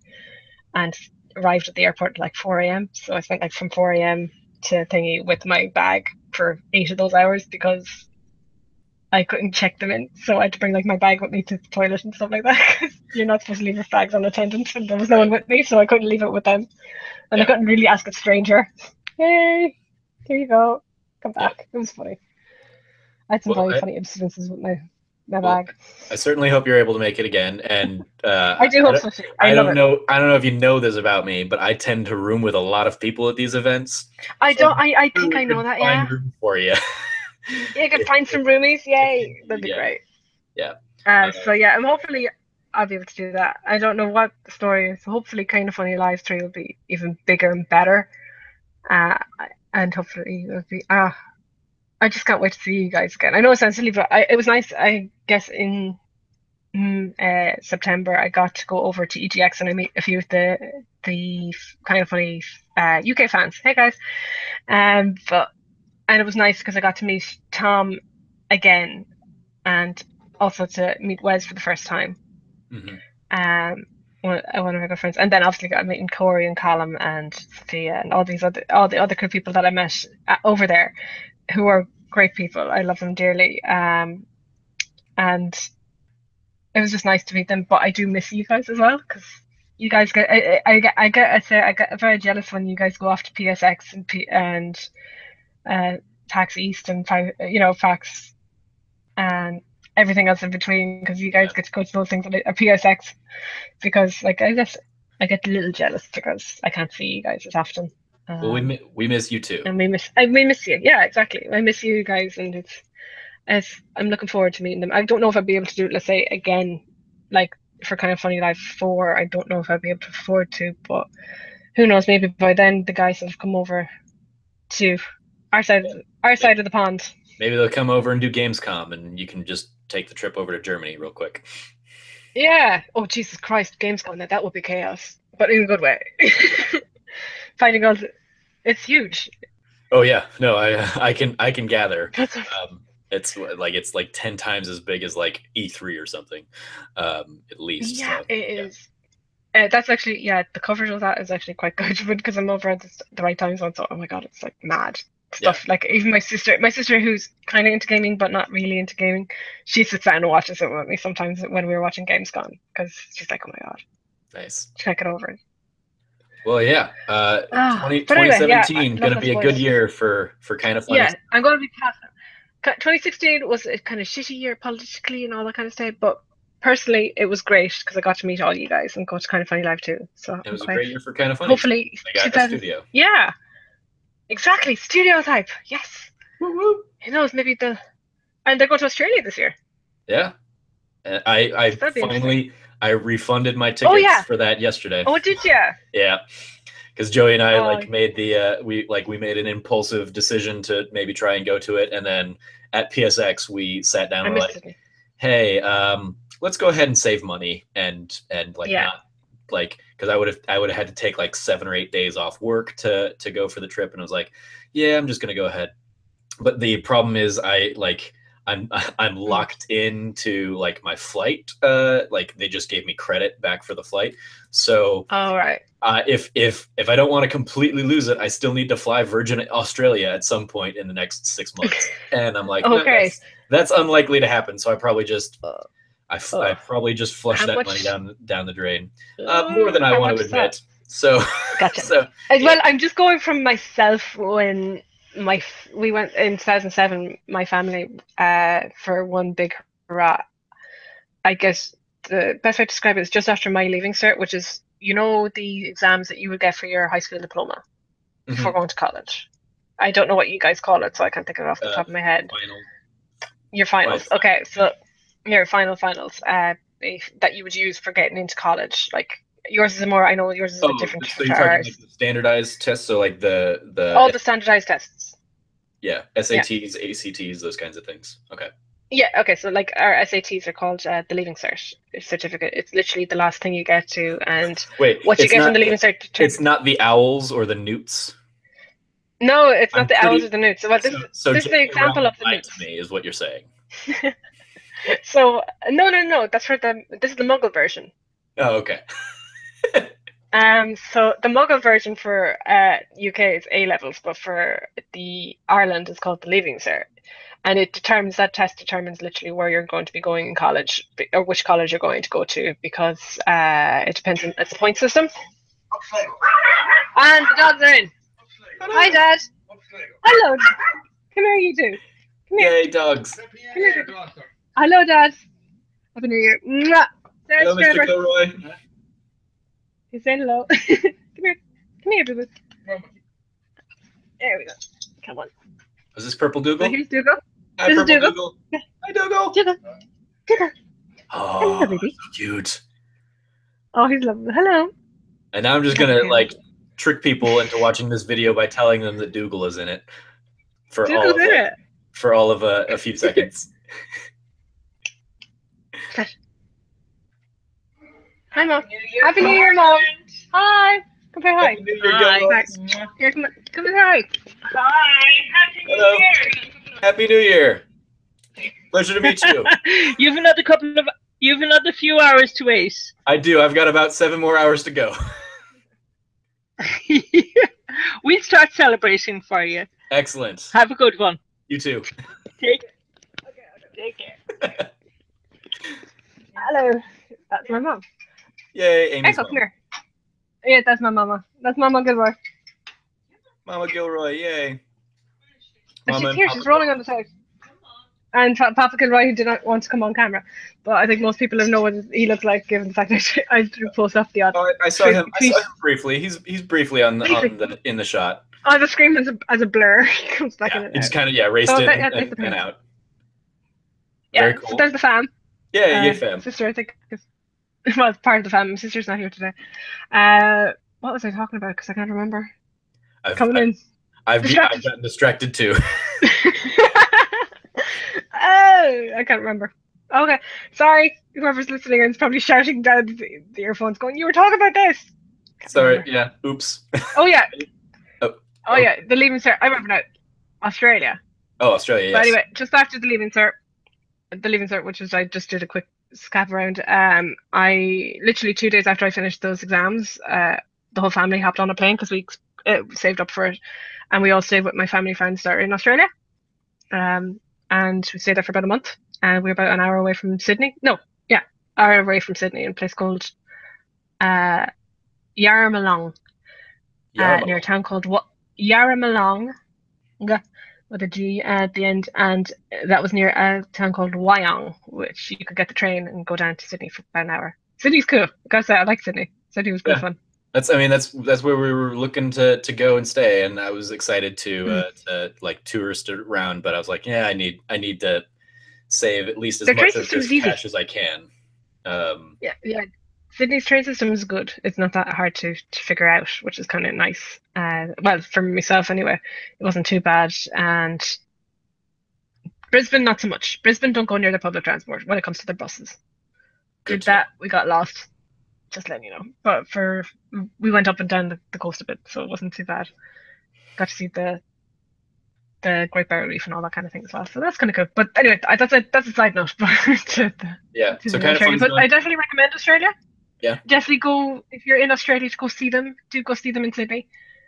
and arrived at the airport at like 4 a.m. So I spent like from 4 a.m. to thingy with my bag for 8 of those hours because I couldn't check them in. So I had to bring like my bag with me to the toilet and stuff like that because you're not supposed to leave your bags unattended, and there was no Right. one with me, so I couldn't leave it with them, and I Yeah. couldn't really ask a stranger. Hey, here you go. Come Yeah. back. It was funny. I had some Well, very I, funny incidences with my well, bag. I certainly hope you're able to make it again. And I do hope so too. I I love don't it. know. I don't know if you know this about me, but I tend to room with a lot of people at these events. I So don't. I I'm sure think we I know could that. find Yeah. room for you. You can if, find if, some roomies. if you, Yay, that'd be yeah, great. yeah. So yeah, I'm hopefully I'll be able to do that. I don't know what the story is. So hopefully, Kind of Funny Live 3 will be even bigger and better. Uh, and hopefully it'll be. I just can't wait to see you guys again. I know it sounds silly, but it was nice. I guess in September, I got to go over to EGX and I meet a few of the Kind of Funny UK fans. Hey guys. But and it was nice because I got to meet Tom again and also to meet Wes for the first time. Hmm. Um, one of my good friends, and then obviously got meeting Corey and Callum and Sophia and all the other cool people that I met over there, who are great people. I love them dearly. And it was just nice to meet them. But I do miss you guys as well because you guys get I get very jealous when you guys go off to PSX and uh, PAX East and PAX and everything else in between because you guys Yeah. get to go to those things at PSX because like I guess I get a little jealous because I can't see you guys as often. Well, Um, we miss you too. and we miss you. Yeah, exactly. I miss you guys, and I'm looking forward to meeting them. I don't know if I'd be able to do it, let's say again, like for Kind of Funny Live 4. I don't know if I'd be able to afford to, but who knows? Maybe by then the guys have come over to our side of the pond. Maybe they'll come over and do Gamescom, and you can just take the trip over to Germany real quick. Yeah. Oh Jesus Christ, Gamescom. That would be chaos, but in a good way. Finding out it's huge. Oh yeah, no, I can gather. That's It's like 10 times as big as like E3 or something, at least. yeah, So it yeah, is. That's actually the coverage of that is actually quite good because I'm over at the right time zone. So oh my god, it's like mad yeah, stuff. Like even my sister who's kind of into gaming but not really into gaming, she sits down and watches it with me sometimes when we were watching Gamescom because she's like, oh my god, nice. she can't get over it. Well, yeah, But anyway, yeah, 2017 enough gonna of be a good spoilers. year for kind of funny. Yeah, I'm going to be past it. 2016 was a kind of shitty year politically and all that kind of stuff, but personally, it was great because I got to meet all you guys and go to Kind of Funny Live too. So It I'm was a quite great year for kind of funny. hopefully They got a 2000. studio. Yeah, exactly. Studio type. Yes. Woo-woo. Who knows? Maybe and they're going to Australia this year. Yeah, and I So that'd be finally I refunded my oh tickets yeah. for that yesterday. Oh, did you? Yeah, because Joey and I Oh, like made the we made an impulsive decision to maybe try and go to it, and then at PSX we sat down I and were missed like, it. hey, let's go ahead and save money and like Yeah. not like because I would have had to take like 7 or 8 days off work to go for the trip, and I was like, yeah, I'm just gonna go ahead. But the problem is I'm locked into like my flight. Like they just gave me credit back for the flight, so All right. if I don't want to completely lose it, I still need to fly Virgin Australia at some point in the next 6 months. And I'm like, no, Okay. that's unlikely to happen. So I probably just Oh, probably just flush how that much? money down the drain, more than I How want much to is that? admit. So Gotcha. so As yeah. well, I'm just going from myself when we went in 2007, my family, for one big hurrah. I guess the best way to describe it is just after my leaving cert, which is, the exams that you would get for your high school diploma before Mhm. going to college. I don't know what you guys call it, so I can't think of it off the top of my head. Final. Your finals. Final. Okay, so your finals, that you would use for getting into college. Like yours is I know yours is a bit different So to you're talking ours. like the standardized tests, so like All the standardized tests. yeah, Yeah. SATs, ACTs, those kinds of things. Okay. Yeah, okay, so like our SATs are called the Leaving Cert certificate. It's literally the last thing you get to, and Wait, what you get from the Leaving Cert it's determines. not the owls or the newts. No, it's not I'm the owls or pretty the newts. Well, so this is the J.K. example Rowling of the lied to newts. me, is what you're saying. So no, that's for this is the Muggle version. Oh, okay. So the Muggle version for UK is A levels, but for the Ireland is called the Leaving Cert, and that test determines literally where you're going to be going in college or which college you're going to go to because it depends on it's a point system. And the dogs are in. Hi, Dad. Hello. Come here, you two. Come here. Yay, dogs. Come here. Hello, Dad. Happy New Year. Mwah. There's Hello, Mr. Trevor. Gilroy. He's saying hello. Come here. Come here, boo. There we go. Come on. Is this Purple So Dougal? here's Dougal. Hi, This is Purple Dougal. Dougal. Yeah. Hi, Dougal. Dougal. Dougal. Oh, Hello, baby. so cute. Oh, he's lovely. Hello. And now I'm just gonna like trick people into watching this video by telling them that Dougal is in it for Dougal's in it. for all of a few seconds. Hi, Mom. Happy New Year, Mom. Hi. Come say hi. Happy New Year, Hi. Gilroy. Here, come say hi. Hi, Happy New Hello. Year. Happy New Year. Pleasure to meet you. You've another few hours to wait. I do. I've got about 7 more hours to go. We'll start celebrating for you. Excellent. Have a good one. You too. Take care. Hello. That's my mom. Yay, Amy's Echo, mom. come here. Yeah, that's my mama. That's Mama Gilroy. Mama Gilroy, yay. And Mama she's and here. Papa She's rolling on the side. And Papa Gilroy, who did not want to come on camera, but I think most people know what he looks like, given the fact that I do post off the odd. Oh, I saw tweet- him. I tweet. saw him briefly. He's briefly on in the shot. On the screen as a blur. He comes back in Yeah, and he just out. kind of raced So in that- and, that's the and parents. out. Yeah, Very cool. so there's the fam. Yeah, yay fam. Sister, I think, well, it's part of the fam. My sister's not here today. What was I talking about? Because I can't remember. Coming in. I've gotten distracted too. Oh, I can't remember. Okay, sorry. Whoever's listening is probably shouting down the earphones, going, "You were talking about this." Sorry. Yeah. Oops. Oh yeah. Oh. Yeah. The Leaving Cert. I remember now. Australia. Oh, Australia. Yes. But anyway, just after the Leaving Cert, which was I just did a quick scap around. I literally 2 days after I finished those exams, the whole family hopped on a plane because we saved up for it, and we all stayed with my family friends that are in Australia. And we stayed there for about a month, and we were about an hour away from Sydney. No, yeah, hour away from Sydney in a place called Yarramalong, near a town called Yarramalong, with a G at the end, and that was near a town called Wyong, which you could get the train and go down to Sydney for about an hour. Sydney's cool. I gotta say, I like Sydney. Sydney was good fun. That's where we were looking to go and stay, and I was excited to like tourist around, but I was like, yeah, I need to save at least as much of this cash as I can. Yeah. Sydney's train system is good. It's not that hard to figure out, which is kind of nice. Well, for myself anyway, it wasn't too bad. And Brisbane, not so much. Brisbane don't go near the public transport when it comes to the buses. Did that, we got lost. Just letting you know. But we went up and down the coast a bit, so it wasn't too bad. Got to see the Great Barrier Reef and all that kind of thing as well. So that's kind of cool. But anyway, that's a side note. So kind of fun. But I definitely recommend Australia. Yeah. Definitely go if you're in Australia to go see them. Do go see them in Sydney.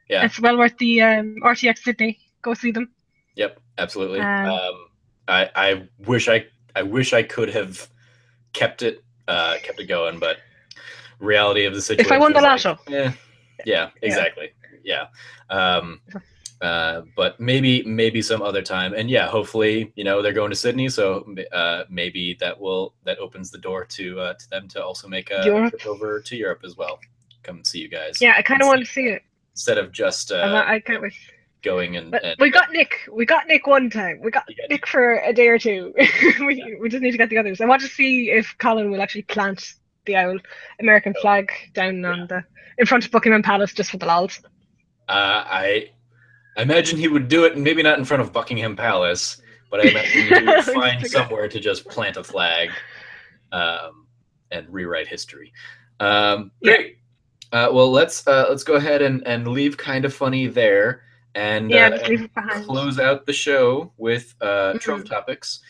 Yeah. It's well worth the RTX Sydney. Go see them. Yep, absolutely. I wish I could have kept it going, but reality of the situation. If I won the lotto. Yeah, exactly. Yeah. But maybe some other time, and yeah, hopefully, they're going to Sydney, so maybe that opens the door to them to also make a trip over to Europe as well. Come see you guys. Yeah, I kind of want to see it instead of just I can't wait. Going and we got Nick one time. We got Nick for a day or two. we just need to get the others. I want to see if Colin will actually plant the American flag down in front of Buckingham Palace just for the lols. I imagine he would do it, and maybe not in front of Buckingham Palace, but I imagine he would find somewhere to just plant a flag and rewrite history. Great. Well, let's go ahead and leave Kind of Funny there, and leave it behind. Close out the show with Trove Topics.